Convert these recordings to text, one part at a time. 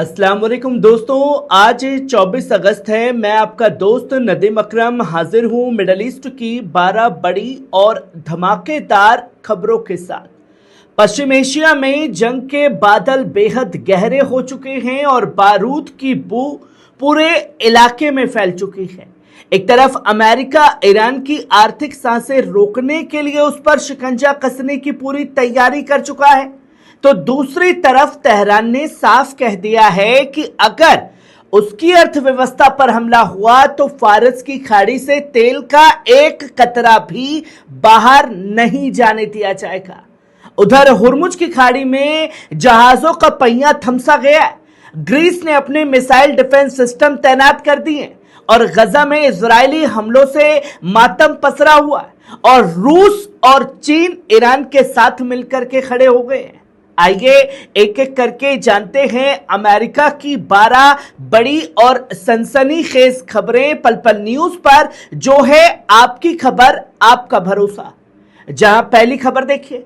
अस्सलाम वालेकुम दोस्तों, आज 24 अगस्त है। मैं आपका दोस्त नदीम अकरम हाजिर हूं मिडल ईस्ट की 12 बड़ी और धमाकेदार खबरों के साथ। पश्चिम एशिया में जंग के बादल बेहद गहरे हो चुके हैं और बारूद की बू पूरे इलाके में फैल चुकी है। एक तरफ अमेरिका ईरान की आर्थिक सांसें रोकने के लिए उस पर शिकंजा कसने की पूरी तैयारी कर चुका है, तो दूसरी तरफ तेहरान ने साफ कह दिया है कि अगर उसकी अर्थव्यवस्था पर हमला हुआ तो फारस की खाड़ी से तेल का एक कतरा भी बाहर नहीं जाने दिया जाएगा। उधर हुर्मुज की खाड़ी में जहाजों का पहिया थमसा गया है। ग्रीस ने अपने मिसाइल डिफेंस सिस्टम तैनात कर दिए और गजा में इजरायली हमलों से मातम पसरा हुआ है और रूस और चीन ईरान के साथ मिलकर के खड़े हो गए हैं। आइए एक एक करके जानते हैं अमेरिका की 12 बड़ी और सनसनीखेज खबरें पल पल न्यूज पर, जो है आपकी खबर आपका भरोसा। जहां पहली खबर देखिए,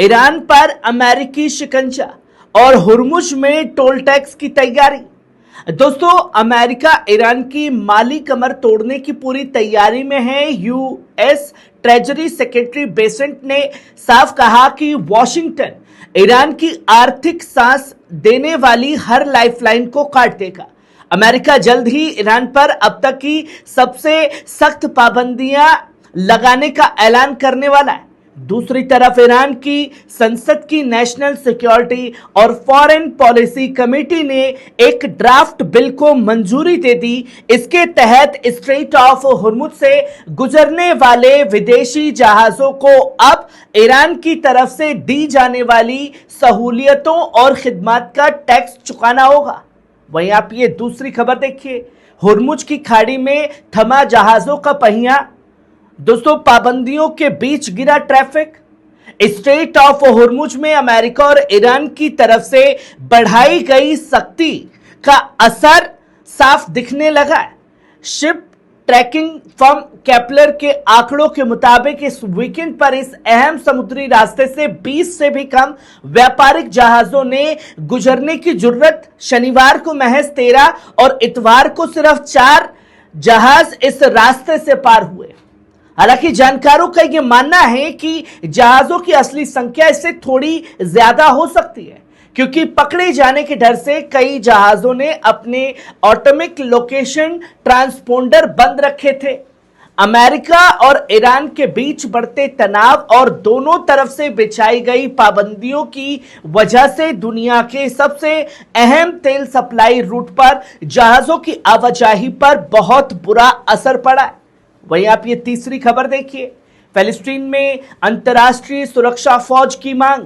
ईरान पर अमेरिकी शिकंजा और हुर्मुज में टोल टैक्स की तैयारी। दोस्तों, अमेरिका ईरान की माली कमर तोड़ने की पूरी तैयारी में है। यूएस ट्रेजरी सेक्रेटरी बेसेंट ने साफ कहा कि वॉशिंगटन ईरान की आर्थिक सांस देने वाली हर लाइफलाइन को काट देगा। अमेरिका जल्द ही ईरान पर अब तक की सबसे सख्त पाबंदियां लगाने का ऐलान करने वाला है। दूसरी तरफ ईरान की संसद की नेशनल सिक्योरिटी और फॉरेन पॉलिसी कमेटी ने एक ड्राफ्ट बिल को मंजूरी दे दी। इसके तहत स्ट्रेट ऑफ हुर्मुज से गुजरने वाले विदेशी जहाजों को अब ईरान की तरफ से दी जाने वाली सहूलियतों और खिदमत का टैक्स चुकाना होगा। वहीं आप ये दूसरी खबर देखिए, हुर्मुज की खाड़ी में थमा जहाजों का पहिया। दोस्तों, पाबंदियों के बीच गिरा ट्रैफिक। स्ट्रेट ऑफ हुर्मुज में अमेरिका और ईरान की तरफ से बढ़ाई गई सख्ती का असर साफ दिखने लगा है। शिप ट्रैकिंग फर्म केपलर के आंकड़ों के मुताबिक इस वीकेंड पर इस अहम समुद्री रास्ते से 20 से भी कम व्यापारिक जहाजों ने गुजरने की जरूरत। शनिवार को महज 13 और इतवार को सिर्फ 4 जहाज इस रास्ते से पार हुए। हालांकि जानकारों का यह मानना है कि जहाजों की असली संख्या इससे थोड़ी ज्यादा हो सकती है, क्योंकि पकड़े जाने के डर से कई जहाजों ने अपने ऑटोमेटिक लोकेशन ट्रांसपोंडर बंद रखे थे। अमेरिका और ईरान के बीच बढ़ते तनाव और दोनों तरफ से बिछाई गई पाबंदियों की वजह से दुनिया के सबसे अहम तेल सप्लाई रूट पर जहाजों की आवाजाही पर बहुत बुरा असर पड़ा है। वहीं आप ये तीसरी खबर देखिए, फिलिस्तीन में अंतर्राष्ट्रीय सुरक्षा फौज की मांग।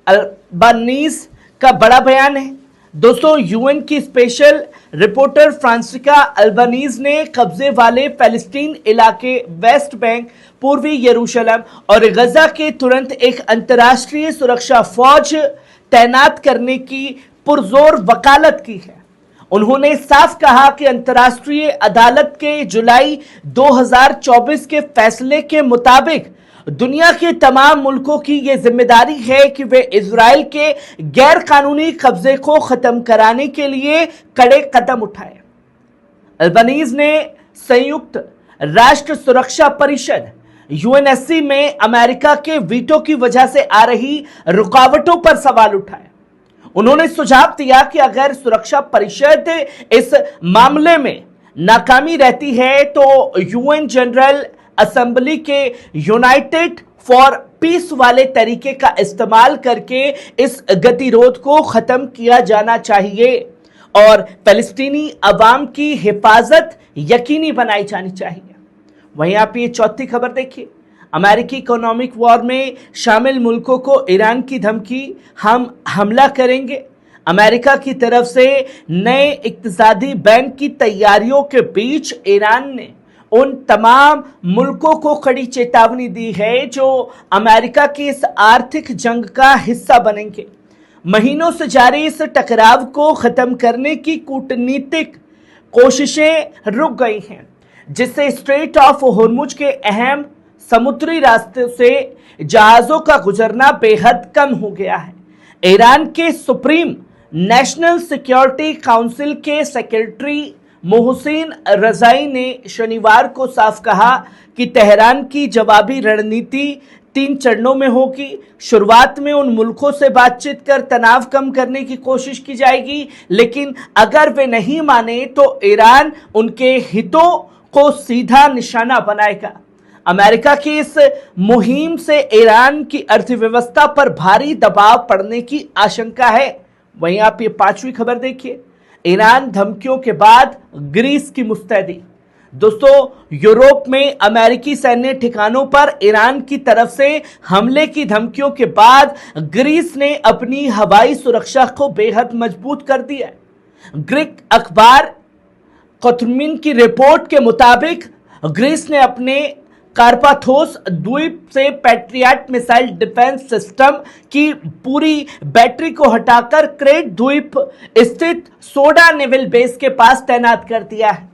अल्बानीज का बड़ा बयान है। दोस्तों, यूएन की स्पेशल रिपोर्टर फ्रांसिका अल्बानीज ने कब्जे वाले फिलिस्तीन इलाके वेस्ट बैंक, पूर्वी यरूशलेम और गजा के तुरंत एक अंतर्राष्ट्रीय सुरक्षा फौज तैनात करने की पुरजोर वकालत की है। उन्होंने साफ कहा कि अंतर्राष्ट्रीय अदालत के जुलाई 2024 के फैसले के मुताबिक दुनिया के तमाम मुल्कों की यह जिम्मेदारी है कि वे इजराइल के गैर कानूनी कब्जे को खत्म कराने के लिए कड़े कदम उठाएं। अल्बानीज ने संयुक्त राष्ट्र सुरक्षा परिषद यूएनएससी में अमेरिका के वीटो की वजह से आ रही रुकावटों पर सवाल उठाए। उन्होंने सुझाव दिया कि अगर सुरक्षा परिषद इस मामले में नाकामी रहती है तो यूएन जनरल असेंबली के यूनाइटेड फॉर पीस वाले तरीके का इस्तेमाल करके इस गतिरोध को खत्म किया जाना चाहिए और फिलिस्तीनी अवाम की हिफाजत यकीनी बनाई जानी चाहिए। वहीं आप ये चौथी खबर देखिए, अमेरिकी इकोनॉमिक वॉर में शामिल मुल्कों को ईरान की धमकी, हम हमला करेंगे। अमेरिका की तरफ से नए इक्तिसादी बैन की तैयारियों के बीच ईरान ने उन तमाम मुल्कों को कड़ी चेतावनी दी है जो अमेरिका की इस आर्थिक जंग का हिस्सा बनेंगे। महीनों से जारी इस टकराव को खत्म करने की कूटनीतिक कोशिशें रुक गई हैं, जिससे स्ट्रेट ऑफ हुर्मुज के अहम समुद्री रास्ते से जहाजों का गुजरना बेहद कम हो गया है। ईरान के सुप्रीम नेशनल सिक्योरिटी काउंसिल के सेक्रेटरी मोहसिन रजाई ने शनिवार को साफ कहा कि तेहरान की जवाबी रणनीति 3 चरणों में होगी। शुरुआत में उन मुल्कों से बातचीत कर तनाव कम करने की कोशिश की जाएगी, लेकिन अगर वे नहीं माने तो ईरान उनके हितों को सीधा निशाना बनाएगा। अमेरिका की इस मुहिम से ईरान की अर्थव्यवस्था पर भारी दबाव पड़ने की आशंका है। वहीं आप ये 5वीं खबर देखिए, ईरान धमकियों के बाद ग्रीस की मुस्तैदी। दोस्तों, यूरोप में अमेरिकी सैन्य ठिकानों पर ईरान की तरफ से हमले की धमकियों के बाद ग्रीस ने अपनी हवाई सुरक्षा को बेहद मजबूत कर दिया है। ग्रीक अखबार कोथमिन की रिपोर्ट के मुताबिक ग्रीस ने अपने कार्पाथोस द्वीप से पैट्रियट मिसाइल डिफेंस सिस्टम की पूरी बैटरी को हटाकर क्रेट द्वीप स्थित सोडा नेवल बेस के पास तैनात कर दिया है।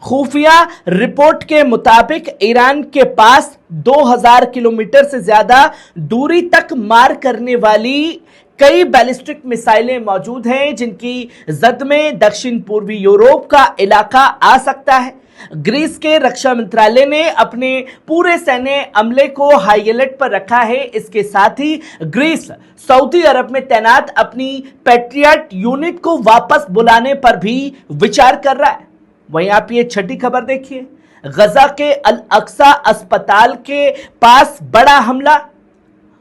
खुफिया रिपोर्ट के मुताबिक ईरान के पास 2000 किलोमीटर से ज्यादा दूरी तक मार करने वाली कई बैलिस्टिक मिसाइलें मौजूद हैं, जिनकी जद में दक्षिण पूर्वी यूरोप का इलाका आ सकता है। ग्रीस के रक्षा मंत्रालय ने अपने पूरे सैन्य अमले को हाई अलर्ट पर रखा है। इसके साथ ही ग्रीस सऊदी अरब में तैनात अपनी पैट्रियट यूनिट को वापस बुलाने पर भी विचार कर रहा है। वहीं आप ये 6ठी खबर देखिए, गजा के अल अक्सा अस्पताल के पास बड़ा हमला।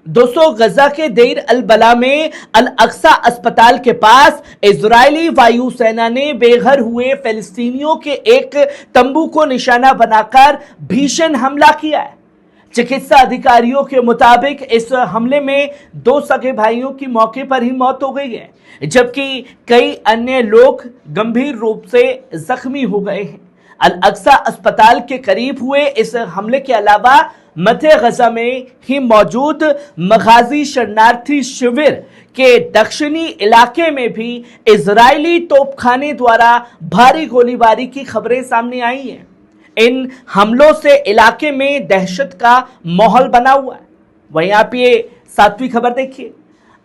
दोस्तों, गजा के देर अल बला में अल अक्सा अस्पताल के पास इजरायली वायुसेना ने बेघर हुए फिलिस्तीनियों के एक तंबू को निशाना बनाकर भीषण हमला किया है। चिकित्सा अधिकारियों के मुताबिक इस हमले में 2 सगे भाइयों की मौके पर ही मौत हो गई है, जबकि कई अन्य लोग गंभीर रूप से जख्मी हो गए हैं। अल अक्सा अस्पताल के करीब हुए इस हमले के अलावा मध्य गजा में ही मौजूद मगाजी शरणार्थी शिविर के दक्षिणी इलाके में भी इजरायली तोपखाने द्वारा भारी गोलीबारी की खबरें सामने आई हैं। इन हमलों से इलाके में दहशत का माहौल बना हुआ है। वहीं आप ये 7वीं खबर देखिए,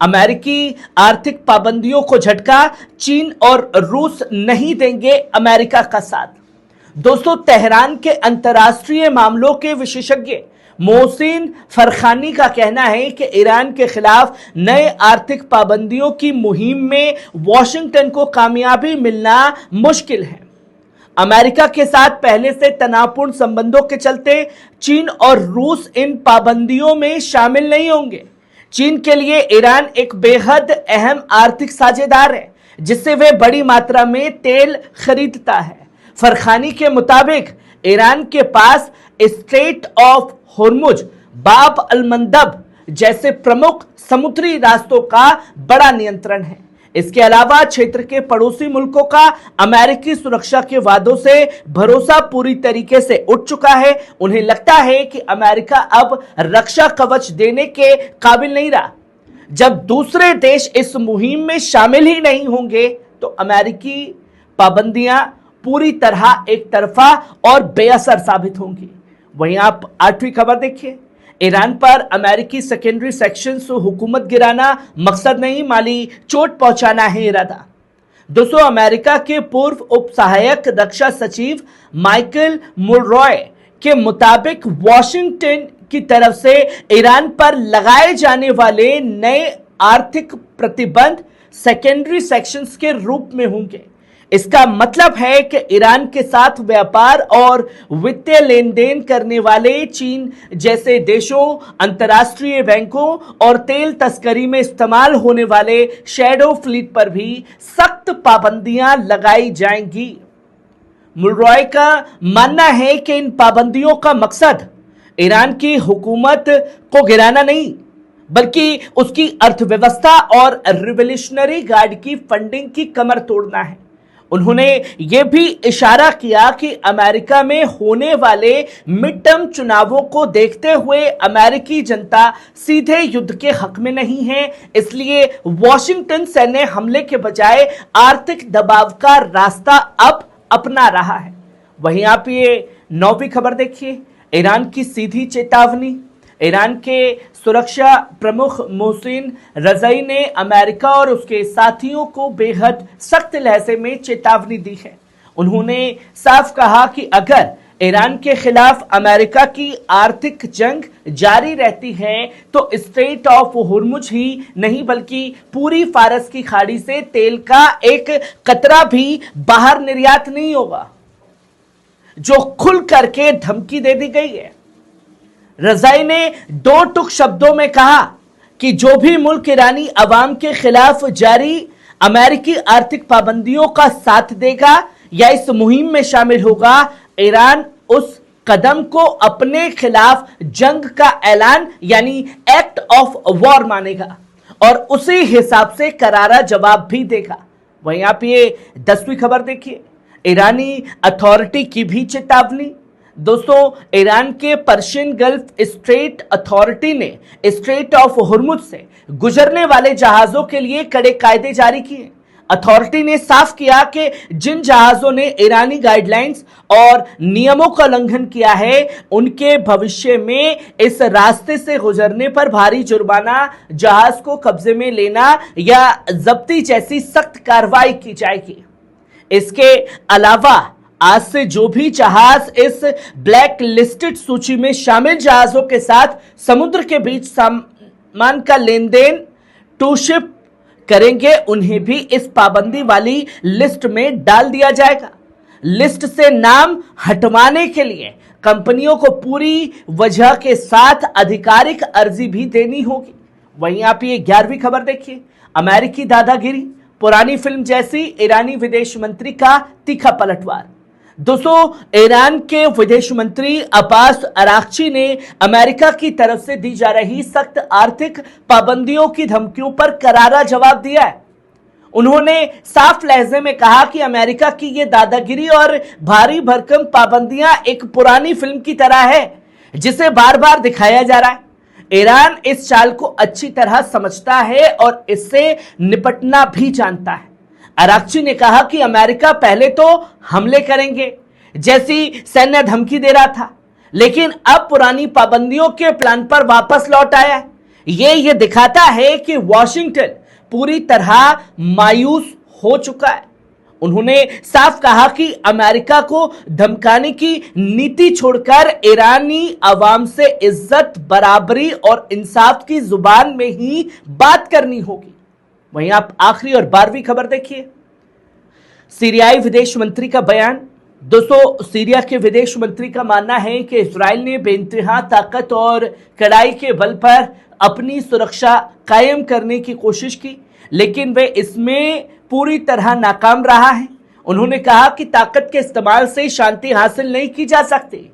अमेरिकी आर्थिक पाबंदियों को झटका, चीन और रूस नहीं देंगे अमेरिका का साथ। दोस्तों, तेहरान के अंतर्राष्ट्रीय मामलों के विशेषज्ञ मोहसिन फरखानी का कहना है कि ईरान के खिलाफ नए आर्थिक पाबंदियों की मुहिम में वॉशिंगटन को कामयाबी मिलना मुश्किल है। अमेरिका के साथ पहले से तनावपूर्ण संबंधों के चलते चीन और रूस इन पाबंदियों में शामिल नहीं होंगे। चीन के लिए ईरान एक बेहद अहम आर्थिक साझेदार है, जिससे वे बड़ी मात्रा में तेल खरीदता है। फरखानी के मुताबिक ईरान के पास स्ट्रेट ऑफ होर्मुज, बाब अल मंदब जैसे प्रमुख समुद्री रास्तों का बड़ा नियंत्रण है। इसके अलावा क्षेत्र के पड़ोसी मुल्कों का अमेरिकी सुरक्षा के वादों से भरोसा पूरी तरीके से उठ चुका है। उन्हें लगता है कि अमेरिका अब रक्षा कवच देने के काबिल नहीं रहा। जब दूसरे देश इस मुहिम में शामिल ही नहीं होंगे तो अमेरिकी पाबंदियां पूरी तरह एक तरफा और बेअसर साबित होंगी। वहीं आप 8वीं खबर देखिए, ईरान पर अमेरिकी सेकेंडरी सेक्शंस हुकूमत गिराना मकसद नहीं, माली चोट पहुंचाना है इरादा। दोस्तों, अमेरिका के पूर्व उप सहायक रक्षा सचिव माइकल मुलरॉय के मुताबिक वॉशिंगटन की तरफ से ईरान पर लगाए जाने वाले नए आर्थिक प्रतिबंध सेकेंडरी सेक्शंस के रूप में होंगे। इसका मतलब है कि ईरान के साथ व्यापार और वित्तीय लेन देन करने वाले चीन जैसे देशों, अंतर्राष्ट्रीय बैंकों और तेल तस्करी में इस्तेमाल होने वाले शैडो फ्लीट पर भी सख्त पाबंदियां लगाई जाएंगी। मुलरॉय का मानना है कि इन पाबंदियों का मकसद ईरान की हुकूमत को गिराना नहीं, बल्कि उसकी अर्थव्यवस्था और रिवोल्यूशनरी गार्ड की फंडिंग की कमर तोड़ना है। उन्होंने यह भी इशारा किया कि अमेरिका में होने वाले मिड टर्म चुनावों को देखते हुए अमेरिकी जनता सीधे युद्ध के हक में नहीं है, इसलिए वॉशिंगटन सैन्य हमले के बजाय आर्थिक दबाव का रास्ता अब अपना रहा है। वहीं आप ये 9वीं खबर देखिए, ईरान की सीधी चेतावनी। ईरान के सुरक्षा प्रमुख मोहसिन रज़ाई ने अमेरिका और उसके साथियों को बेहद सख्त लहजे में चेतावनी दी है। उन्होंने साफ कहा कि अगर ईरान के खिलाफ अमेरिका की आर्थिक जंग जारी रहती है तो स्ट्रेट ऑफ हुर्मुज ही नहीं बल्कि पूरी फारस की खाड़ी से तेल का एक कतरा भी बाहर निर्यात नहीं होगा, जो खुल करके धमकी दे दी गई है। रज़ाई ने दो टुक शब्दों में कहा कि जो भी मुल्क ईरानी अवाम के खिलाफ जारी अमेरिकी आर्थिक पाबंदियों का साथ देगा या इस मुहिम में शामिल होगा, ईरान उस कदम को अपने खिलाफ जंग का ऐलान यानी एक्ट ऑफ वॉर मानेगा और उसी हिसाब से करारा जवाब भी देगा। वहीं आप ये 10वीं खबर देखिए, ईरानी अथॉरिटी की भी चेतावनी। दोस्तों, ईरान के पर्शियन गल्फ स्ट्रेट अथॉरिटी ने स्ट्रेट ऑफ हुर्मुज से गुजरने वाले जहाजों के लिए कड़े कायदे जारी किए। अथॉरिटी ने साफ किया कि जिन जहाजों ने ईरानी गाइडलाइंस और नियमों का उल्लंघन किया है, उनके भविष्य में इस रास्ते से गुजरने पर भारी जुर्माना, जहाज को कब्जे में लेना या जब्ती जैसी सख्त कार्रवाई की जाएगी। इसके अलावा आज से जो भी जहाज इस ब्लैक लिस्टेड सूची में शामिल जहाजों के साथ समुद्र के बीच सामान का लेन देन टू शिप करेंगे, उन्हें भी इस पाबंदी वाली लिस्ट में डाल दिया जाएगा। लिस्ट से नाम हटवाने के लिए कंपनियों को पूरी वजह के साथ आधिकारिक अर्जी भी देनी होगी। वहीं आप ये 11वीं खबर देखिए, अमेरिकी दादागिरी, पुरानी फिल्म जैसी ईरानी विदेश मंत्री का तीखा पलटवार। दोस्तों, ईरान के विदेश मंत्री अब्बास अराक्ची ने अमेरिका की तरफ से दी जा रही सख्त आर्थिक पाबंदियों की धमकियों पर करारा जवाब दिया है। उन्होंने साफ लहजे में कहा कि अमेरिका की ये दादागिरी और भारी भरकम पाबंदियां एक पुरानी फिल्म की तरह है जिसे बार बार दिखाया जा रहा है। ईरान इस चाल को अच्छी तरह समझता है और इससे निपटना भी जानता है। अराक्ची ने कहा कि अमेरिका पहले तो हमले करेंगे जैसी सैन्य धमकी दे रहा था, लेकिन अब पुरानी पाबंदियों के प्लान पर वापस लौट आया है। ये दिखाता है कि वॉशिंगटन पूरी तरह मायूस हो चुका है। उन्होंने साफ कहा कि अमेरिका को धमकाने की नीति छोड़कर ईरानी अवाम से इज्जत, बराबरी और इंसाफ की जुबान में ही बात करनी होगी। वहीं आप आखिरी और 12वीं खबर देखिए, सीरियाई विदेश मंत्री का बयान। दोस्तों, सीरिया के विदेश मंत्री का मानना है कि इजराइल ने बेइंतहा ताकत और कड़ाई के बल पर अपनी सुरक्षा कायम करने की कोशिश की, लेकिन वे इसमें पूरी तरह नाकाम रहा है। उन्होंने कहा कि ताकत के इस्तेमाल से शांति हासिल नहीं की जा सकती।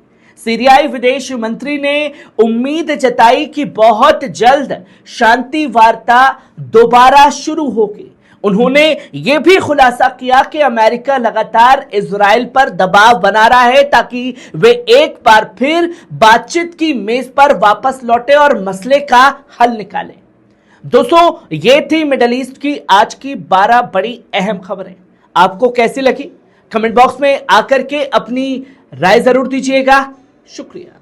सीरियाई विदेश मंत्री ने उम्मीद जताई कि बहुत जल्द शांति वार्ता दोबारा शुरू होगी। उन्होंने यह भी खुलासा किया कि अमेरिका लगातार इजराइल पर दबाव बना रहा है ताकि वे एक बार फिर बातचीत की मेज पर वापस लौटे और मसले का हल निकालें। दोस्तों, ये थी मिडल ईस्ट की आज की 12 बड़ी अहम खबरें। आपको कैसी लगी? कमेंट बॉक्स में आकर के अपनी राय जरूर दीजिएगा। शुक्रिया।